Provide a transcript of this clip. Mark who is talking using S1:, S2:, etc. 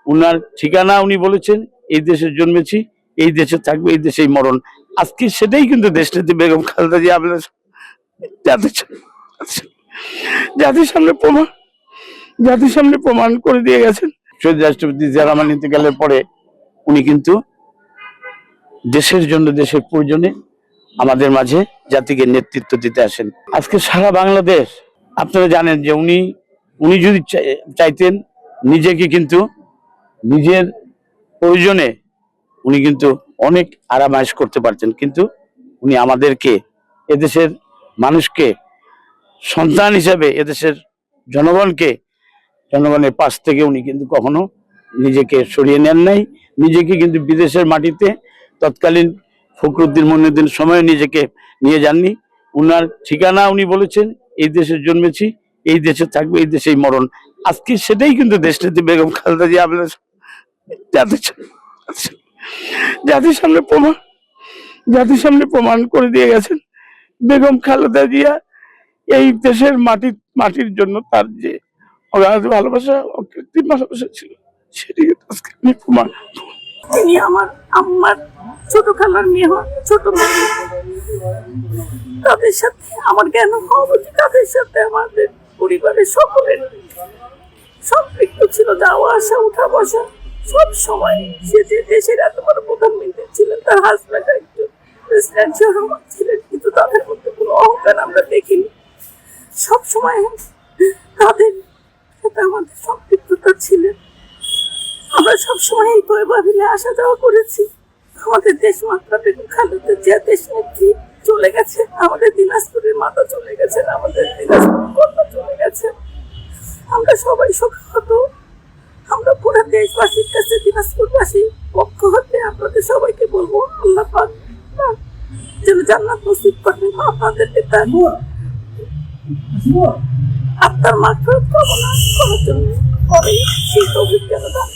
S1: উনার ঠিকানা উনি বলেছেন, এই দেশে জন্মেছি, এই দেশে থাকবো, এই দেশেই মরণ। আজকে সেটাই কিন্তু দেশটাতে বেগম খালেদা জিয়া আমাদের জাতির সামনে প্রমাণ করে দিয়ে গেছেন। শহীদ রাষ্ট্রপতি জিয়া রহমান ইন্তেকালের পরে উনি কিন্তু দেশের জন্য, দেশের প্রয়োজনে আমাদের মাঝে জাতিকে নেতৃত্ব দিতে আসেন। আজকে সারা বাংলাদেশ, আপনারা জানেন যে উনি যদি চাইতেন নিজেকে কিন্তু নিজের প্রয়োজনে উনি কিন্তু অনেক আরামায়েশ করতে পারতেন, কিন্তু উনি আমাদেরকে, এদেশের মানুষকে সন্তান হিসেবে, এদেশের জনগণের পাশ থেকে উনি কিন্তু কখনো নিজেকে সরিয়ে নেন নাই। নিজেকে কিন্তু বিদেশের মাটিতে তৎকালীন ফখরুদ্দিন মইনুদ্দিন সময়ে নিজেকে নিয়ে যাননি। উনার ঠিকানা উনি বলেছেন, এই দেশে জন্মেছি, এই দেশে থাকবো, এই দেশেই মরণ। আজকে সেটাই কিন্তু দেশটাতে বেগম খালেদা জিয়া আমাদের জাতির সামনে প্রমাণ করে দিয়ে গেছেন। বেগম খালেদা জিয়া এই দেশের মাটির জন্য তার যে অগাধ ভালোবাসা, অকৃত্রিম ভালোবাসা ছিল, সেটি আজকে প্রমাণ।
S2: তিনি আমার আম্মার ছোট খালার মেয়ে হন, ছোট মেয়ে। তাদের সাথে আমার জ্ঞান হওয়া উচিত, তাদের সাথে আমাদের পরিবারের সকলের সম্পৃক্ত ছিল, যাওয়া আসা, উঠা বসা সব সময়। সে যে দেশের এত বড় প্রধানমন্ত্রী ছিলেন, তার হাজব্যান্ড একজন প্রেসিডেন্ট জিয়া রহমান ছিলেন, কিন্তু তাদের মধ্যে কোনো অহংকার আমরা দেখিনি। সব সময় তাদের সাথে আমাদের সম্পৃক্ততা ছিলেন। আমরা সবসময় এই ভাবিলে আসা যাওয়া করেছি। আমাদের দেশ মাত্রা বেগম খালেদা জিয়া দেশ নেত্রী চলে গেছে, আমাদের দিনাজপুরের মাতা চলে গেছেন, আমাদের দিনাজপুর কন্যা চলে গেছে। আমরা সবাই শোকাহত। আমরা পুরো দেশবাসীর কাছে, দিনাজপুরবাসীর পক্ষ হতে আপনাদের সবাইকে বলবো, আল্লাহ পাক যেন জান্নাত নসিব করেন আপনাদেরকে, তার আত্মার মাগফিরাত কামনা করার জন্য সেই তৌফিক যেন দান